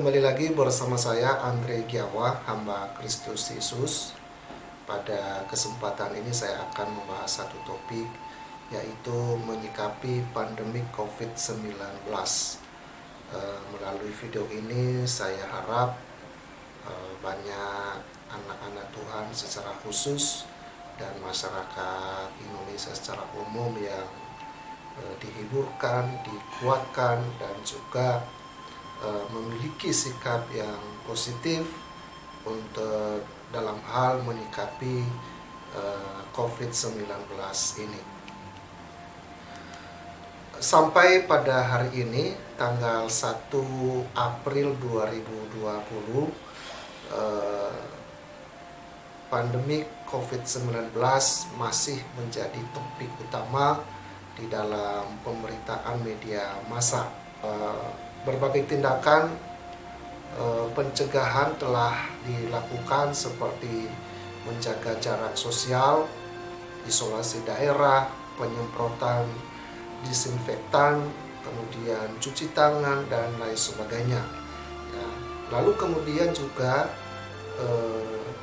kembali lagi bersama saya Andre Giawa, hamba Kristus Yesus. Pada kesempatan ini saya akan membahas satu topik, yaitu menyikapi pandemi COVID-19. Melalui video ini saya harap banyak anak-anak Tuhan secara khusus dan masyarakat Indonesia secara umum yang dihiburkan, dikuatkan, dan juga memiliki sikap yang positif untuk dalam hal menyikapi COVID-19 ini. Sampai pada hari ini, tanggal 1 April 2020, pandemi COVID-19 masih menjadi topik utama di dalam pemberitaan media massa. Berbagai tindakan pencegahan telah dilakukan seperti menjaga jarak sosial, isolasi daerah, penyemprotan disinfektan, kemudian cuci tangan, dan lain sebagainya. Ya. Lalu kemudian juga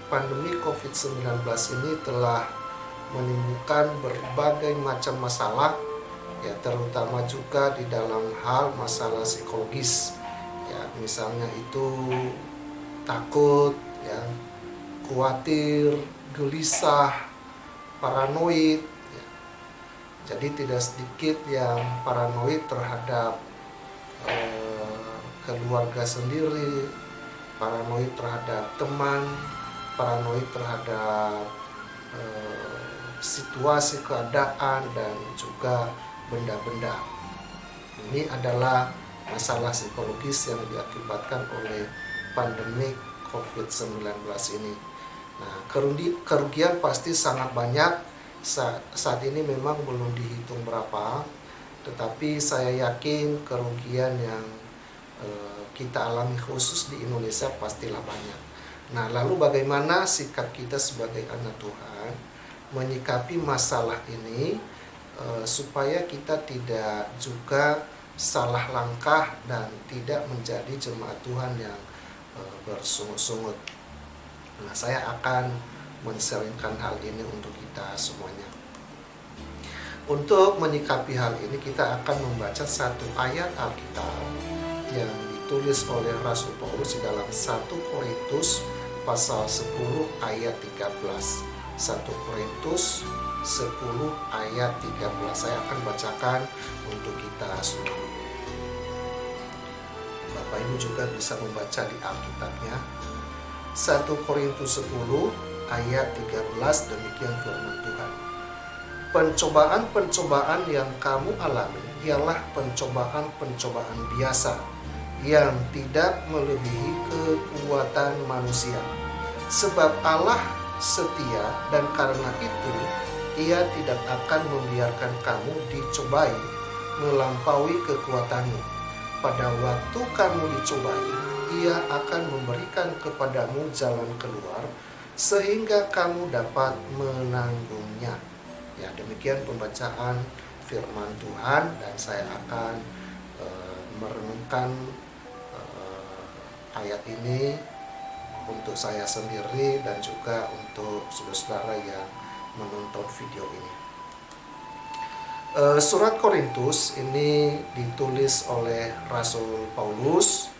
pandemi COVID-19 ini telah menimbulkan berbagai macam masalah, ya, terutama juga di dalam hal masalah psikologis, ya, misalnya itu takut, ya, khawatir, gelisah, paranoid, ya. Jadi tidak sedikit yang paranoid terhadap keluarga sendiri, paranoid terhadap teman, paranoid terhadap situasi keadaan, dan juga benda-benda. Ini adalah masalah psikologis yang diakibatkan oleh pandemi COVID-19 ini. Nah, kerugian pasti sangat banyak. Saat ini memang belum dihitung berapa, tetapi saya yakin kerugian yang kita alami khusus di Indonesia pastilah banyak. Nah, lalu bagaimana sikap kita sebagai anak Tuhan menyikapi masalah ini, supaya kita tidak juga salah langkah dan tidak menjadi jemaat Tuhan yang bersungut-sungut. Nah, saya akan men-sharingkan hal ini untuk kita semuanya. Untuk menyikapi hal ini, kita akan membaca satu ayat Alkitab yang ditulis oleh Rasul Paulus di dalam 1 Korintus pasal 10 ayat 13. 1 Korintus 10 ayat 13. Saya akan bacakan untuk kita semua. Bapak Ibu juga bisa membaca di Alkitabnya. 1 Korintus 10 ayat 13, demikian firman Tuhan. Pencobaan-pencobaan yang kamu alami ialah pencobaan-pencobaan biasa yang tidak melebihi kekuatan manusia. Sebab Allah setia, dan karena itu Ia tidak akan membiarkan kamu dicobai melampaui kekuatanmu. Pada waktu kamu dicobai, Ia akan memberikan kepadamu jalan keluar sehingga kamu dapat menanggungnya. Ya, demikian pembacaan firman Tuhan, dan saya akan merenungkan ayat ini untuk saya sendiri dan juga untuk saudara-saudara yang menonton video ini. Surat Korintus ini ditulis oleh Rasul Paulus,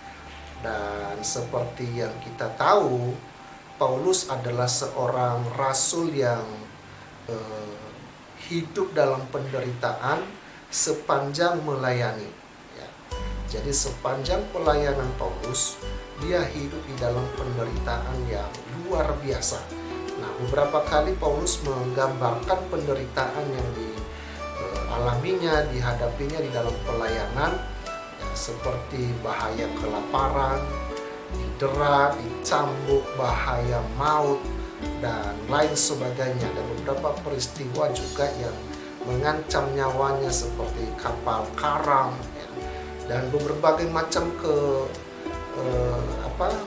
dan seperti yang kita tahu, Paulus adalah seorang rasul yang hidup dalam penderitaan sepanjang melayani. Ya. Jadi sepanjang pelayanan Paulus, dia hidup di dalam penderitaan yang luar biasa. Nah, beberapa kali Paulus menggambarkan penderitaan yang dialaminya, dihadapinya di dalam pelayanan, ya, seperti bahaya kelaparan, didera, dicambuk, bahaya maut, dan lain sebagainya. Dan beberapa peristiwa juga yang mengancam nyawanya seperti kapal karam, ya, dan berbagai macam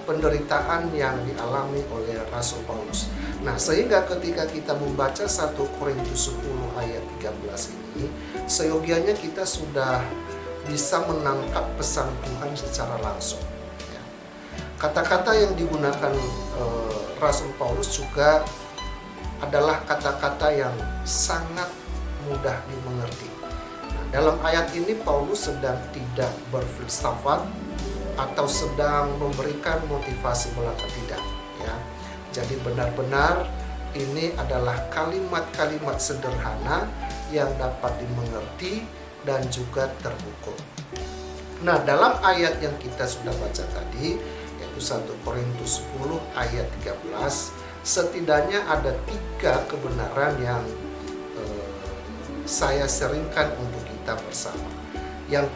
penderitaan yang dialami oleh Rasul Paulus. Nah, sehingga ketika kita membaca 1 Korintus 10 ayat 13 ini, seyogianya kita sudah bisa menangkap pesan Tuhan secara langsung. Ya. Kata-kata yang digunakan Rasul Paulus juga adalah kata-kata yang sangat mudah dimengerti. Nah, dalam ayat ini Paulus sedang tidak berfilsafat atau sedang memberikan motivasi belaka, tidak, ya. Jadi benar-benar ini adalah kalimat-kalimat sederhana yang dapat dimengerti dan juga terukur. Nah, dalam ayat yang kita sudah baca tadi, yaitu 1 Korintus 10 ayat 13, setidaknya ada 3 kebenaran yang saya seringkan untuk kita bersama. Yang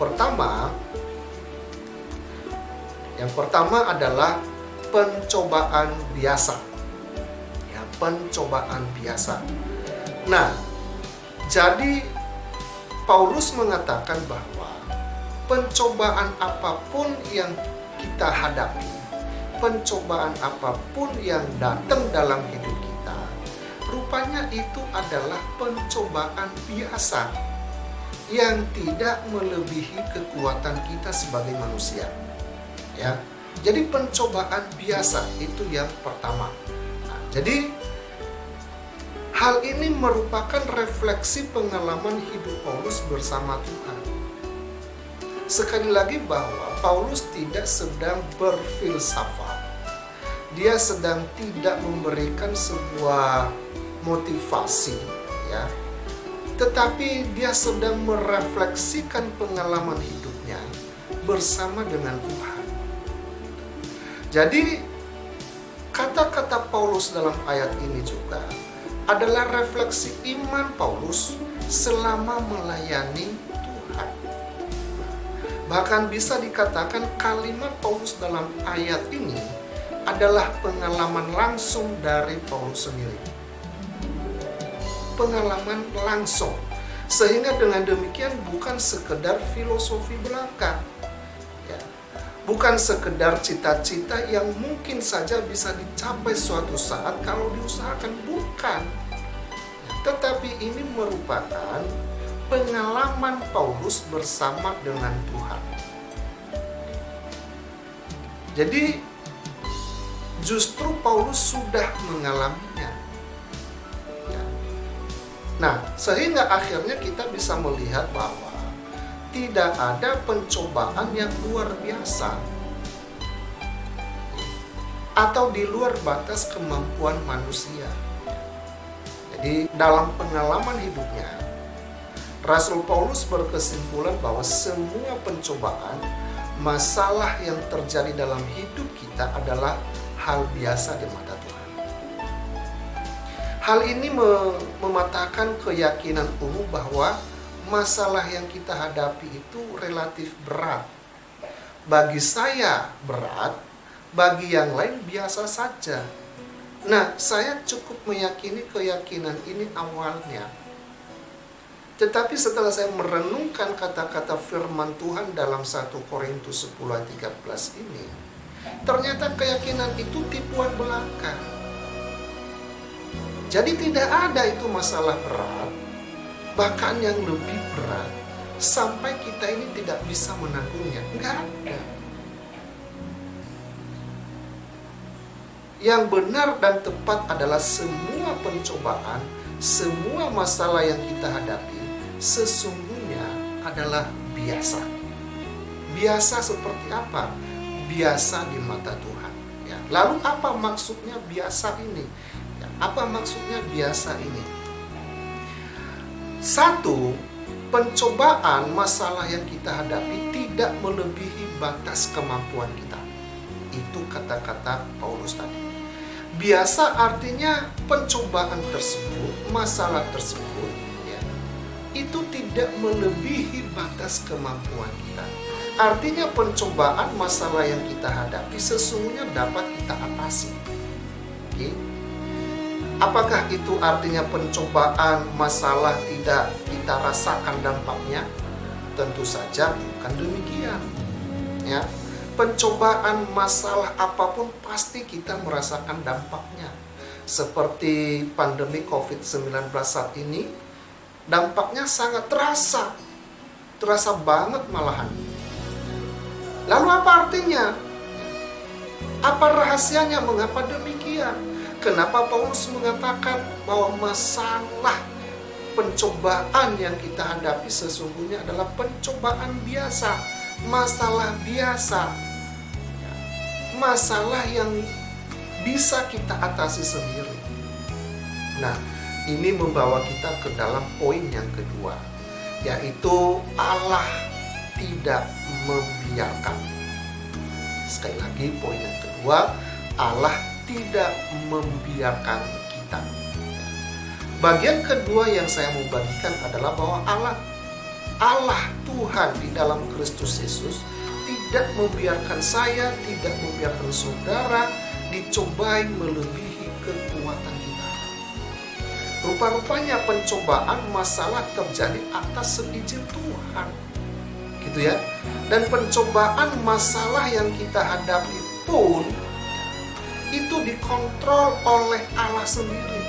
pertama adalah pencobaan biasa. Ya, pencobaan biasa. Nah, jadi Paulus mengatakan bahwa pencobaan apapun yang kita hadapi, pencobaan apapun yang datang dalam hidup kita, rupanya itu adalah pencobaan biasa yang tidak melebihi kekuatan kita sebagai manusia. Ya, jadi pencobaan biasa itu yang pertama. Nah, jadi hal ini merupakan refleksi pengalaman hidup Paulus bersama Tuhan. Sekali lagi bahwa Paulus tidak sedang berfilsafat. Dia sedang tidak memberikan sebuah motivasi, ya. Tetapi dia sedang merefleksikan pengalaman hidupnya bersama dengan Tuhan. Jadi kata-kata Paulus dalam ayat ini juga adalah refleksi iman Paulus selama melayani Tuhan. Bahkan bisa dikatakan kalimat Paulus dalam ayat ini adalah pengalaman langsung dari Paulus sendiri. Pengalaman langsung. Sehingga dengan demikian bukan sekedar filosofi belaka. Ya. Bukan sekedar cita-cita yang mungkin saja bisa dicapai suatu saat kalau diusahakan, bukan. Tetapi ini merupakan pengalaman Paulus bersama dengan Tuhan. Jadi justru Paulus sudah mengalaminya. Ya. Nah, sehingga akhirnya kita bisa melihat bahwa tidak ada pencobaan yang luar biasa atau di luar batas kemampuan manusia. Jadi dalam pengalaman hidupnya, Rasul Paulus berkesimpulan bahwa semua pencobaan, masalah yang terjadi dalam hidup kita adalah hal biasa di mata Tuhan. Hal ini mematahkan keyakinan umum bahwa masalah yang kita hadapi itu relatif berat. Bagi saya berat, bagi yang lain biasa saja. Nah, saya cukup meyakini keyakinan ini awalnya. Tetapi setelah saya merenungkan kata-kata firman Tuhan dalam 1 Korintus 10 ayat 13 ini, ternyata keyakinan itu tipuan belaka. Jadi tidak ada itu masalah berat, bahkan yang lebih berat, sampai kita ini tidak bisa menanggungnya. Enggak ada. Yang benar dan tepat adalah semua pencobaan, semua masalah yang kita hadapi sesungguhnya adalah biasa. Biasa seperti apa? Biasa di mata Tuhan. Ya. Lalu apa maksudnya biasa ini? Ya, apa maksudnya biasa ini? 1. Pencobaan masalah yang kita hadapi tidak melebihi batas kemampuan kita. Itu kata-kata Paulus tadi. Biasa artinya pencobaan tersebut, masalah tersebut, ya, itu tidak melebihi batas kemampuan kita. Artinya pencobaan masalah yang kita hadapi sesungguhnya dapat kita atasi. Oke? Apakah itu artinya pencobaan masalah tidak kita rasakan dampaknya? Tentu saja bukan demikian. Ya. Pencobaan masalah apapun pasti kita merasakan dampaknya. Seperti pandemi COVID-19 saat ini, dampaknya sangat terasa. Terasa banget malahan. Lalu apa artinya? Apa rahasianya? Mengapa demikian? Kenapa Paulus mengatakan bahwa masalah pencobaan yang kita hadapi sesungguhnya adalah pencobaan biasa, masalah biasa, masalah yang bisa kita atasi sendiri. Nah, ini membawa kita ke dalam poin yang kedua, yaitu Allah tidak membiarkan. Sekali lagi, poin yang kedua, Allah tidak membiarkan kita. Bagian kedua yang saya mau bagikan adalah bahwa Allah Tuhan di dalam Kristus Yesus tidak membiarkan saya, tidak membiarkan saudara dicobai melebihi kekuatan kita. Rupa-rupanya pencobaan, masalah terjadi atas seizin Tuhan, gitu ya. Dan pencobaan, masalah yang kita hadapi pun itu dikontrol oleh Allah sendiri.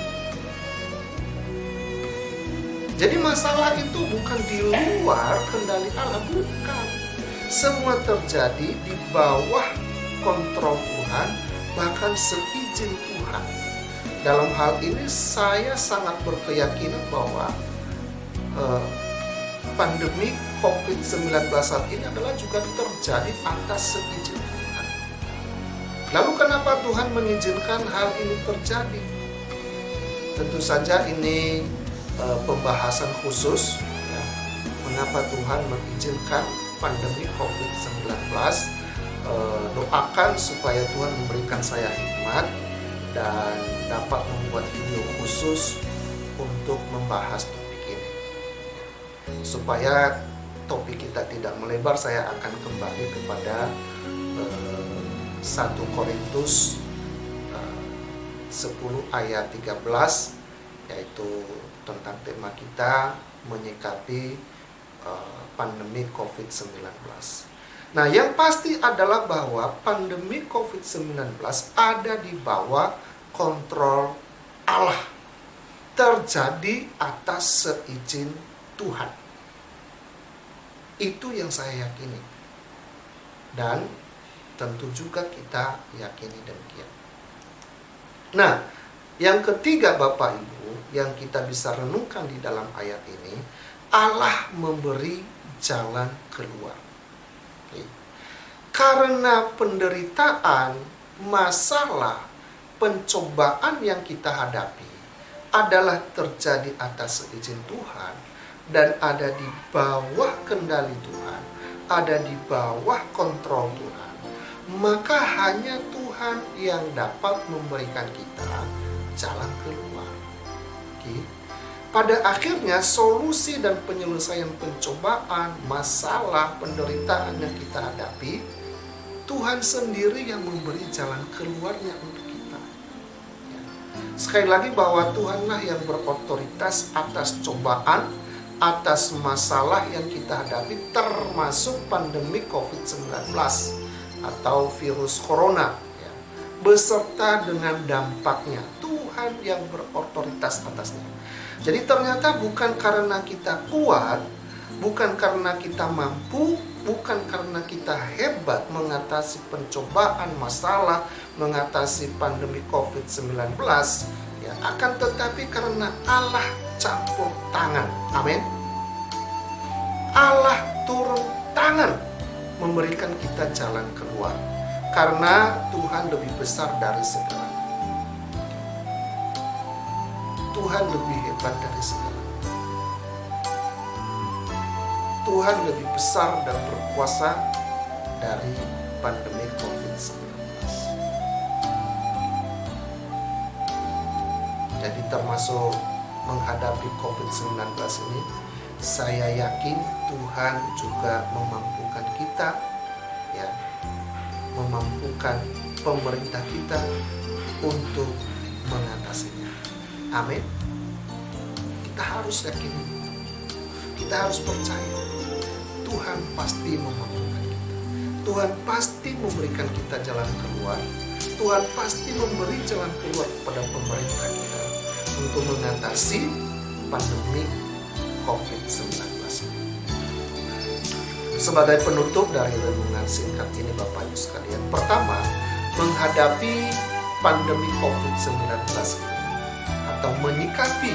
Jadi masalah itu bukan di luar kendali Allah, bukan. Semua terjadi di bawah kontrol Tuhan, bahkan seizin Tuhan. Dalam hal ini saya sangat berkeyakinan bahwa pandemi COVID-19 saat ini adalah juga terjadi atas seizin Tuhan. Lalu kenapa Tuhan mengizinkan hal ini terjadi? Tentu saja ini pembahasan khusus ya, mengapa Tuhan mengizinkan pandemi COVID-19. Doakan supaya Tuhan memberikan saya hikmat dan dapat membuat video khusus untuk membahas topik ini. Supaya topik kita tidak melebar, saya akan kembali kepada 1 Korintus 10 ayat 13, yaitu tentang tema kita menyikapi pandemi COVID-19. Nah, yang pasti adalah bahwa pandemi COVID-19 ada di bawah kontrol Allah, terjadi atas seizin Tuhan. Itu yang saya yakini, dan tentu juga kita yakini demikian. Nah, yang ketiga Bapak Ibu, yang kita bisa renungkan di dalam ayat ini, Allah memberi jalan keluar. Karena penderitaan, masalah, pencobaan yang kita hadapi adalah terjadi atas seizin Tuhan dan ada di bawah kendali Tuhan, ada di bawah kontrol Tuhan, maka hanya Tuhan yang dapat memberikan kita jalan keluar. Pada akhirnya solusi dan penyelesaian pencobaan, masalah, penderitaan yang kita hadapi, Tuhan sendiri yang memberi jalan keluarnya untuk kita. Sekali lagi bahwa Tuhanlah yang berotoritas atas cobaan, atas masalah yang kita hadapi, termasuk pandemi COVID-19 atau virus corona, beserta dengan dampaknya. Tuhan yang berotoritas atasnya. Jadi ternyata bukan karena kita kuat, bukan karena kita mampu, bukan karena kita hebat mengatasi pencobaan, masalah, mengatasi pandemi COVID-19, ya, akan tetapi karena Allah campur tangan. Amin. Allah turun tangan memberikan kita jalan keluar. Karena Tuhan lebih besar dari segala. Tuhan lebih hebat dari segala. Tuhan lebih besar dan berkuasa dari pandemi COVID-19. Jadi termasuk menghadapi COVID-19 ini, saya yakin Tuhan juga memampukan kita, ya, memampukan pemerintah kita untuk mengatasinya. Amin. Kita harus yakin, kita harus percaya Tuhan pasti memampukan kita. Tuhan pasti memberikan kita jalan keluar. Tuhan pasti memberi jalan keluar kepada pemerintah kita untuk mengatasi pandemi COVID-19. Sebagai penutup dari renungan singkat ini Bapak Ibu sekalian, pertama, menghadapi pandemi COVID-19 ini atau menyikapi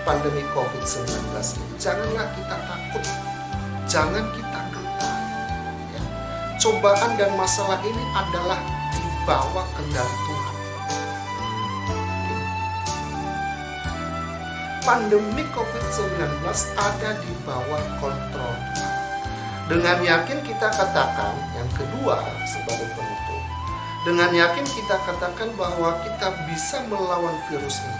pandemi COVID-19 ini, janganlah kita takut, jangan kita gentar. Ya. Cobaan dan masalah ini adalah di bawah kendali Tuhan. Pandemi COVID-19 ada di bawah kontrol Tuhan. Dengan yakin kita katakan, yang kedua sebagai penutup, dengan yakin kita katakan bahwa kita bisa melawan virus ini.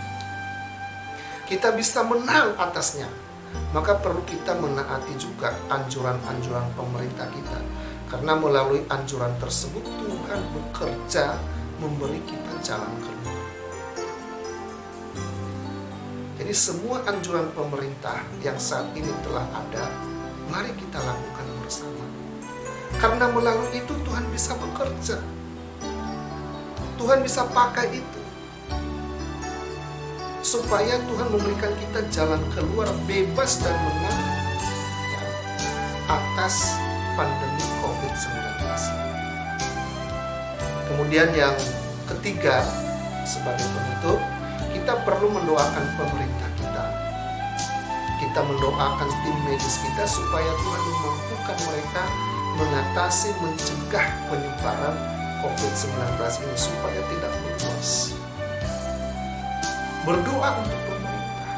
Kita bisa menang atasnya. Maka perlu kita menaati juga anjuran-anjuran pemerintah kita. Karena melalui anjuran tersebut Tuhan bekerja memberi kita jalan keluar. Jadi semua anjuran pemerintah yang saat ini telah ada, mari kita lakukan bersama. Karena melalui itu Tuhan bisa bekerja. Tuhan bisa pakai itu supaya Tuhan memberikan kita jalan keluar bebas dan menang atas pandemi COVID-19. Kemudian yang ketiga, sebagai penutup, kita perlu mendoakan pemerintah kita. Kita mendoakan tim medis kita supaya Tuhan memampukan mereka mengatasi, mencegah penyebaran COVID-19 ini supaya tidak meluas. Berdoa untuk pemerintah.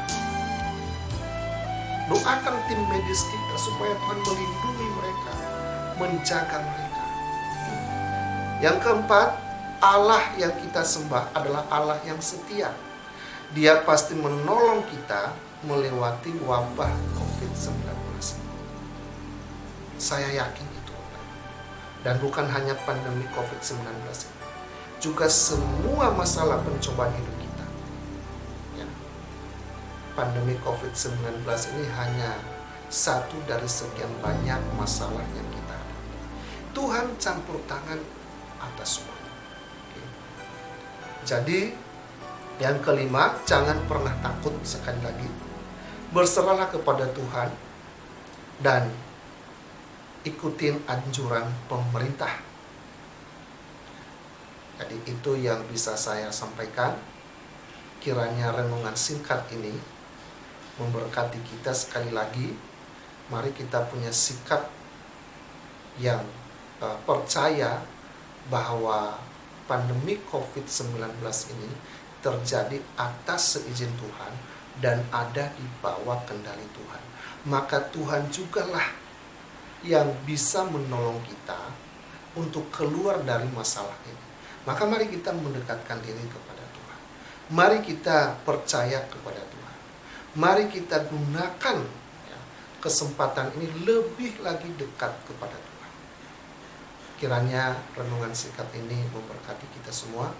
Doakan tim medis kita supaya Tuhan melindungi mereka, menjaga mereka. Yang keempat, Allah yang kita sembah adalah Allah yang setia. Dia pasti menolong kita melewati wabah COVID-19. Saya yakin itu. Dan bukan hanya pandemi COVID-19 ini, juga semua masalah pencobaan hidup kita. Ya. Pandemi COVID-19 ini hanya satu dari sekian banyak masalah yang kita hadapi. Tuhan campur tangan atas semuanya. Oke. Jadi yang kelima, jangan pernah takut. Sekali lagi, berserahlah kepada Tuhan dan ikutin anjuran pemerintah. Jadi itu yang bisa saya sampaikan. Kiranya renungan singkat ini memberkati kita. Sekali lagi, mari kita punya sikap yang percaya bahwa pandemi COVID-19 ini terjadi atas seizin Tuhan dan ada di bawah kendali Tuhan. Maka Tuhan jugalah yang bisa menolong kita untuk keluar dari masalah ini. Maka mari kita mendekatkan diri kepada Tuhan. Mari kita percaya kepada Tuhan. Mari kita gunakan kesempatan ini lebih lagi dekat kepada Tuhan. Kiranya renungan singkat ini memberkati kita semua.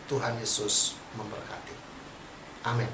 Tuhan Yesus memberkati. Amin.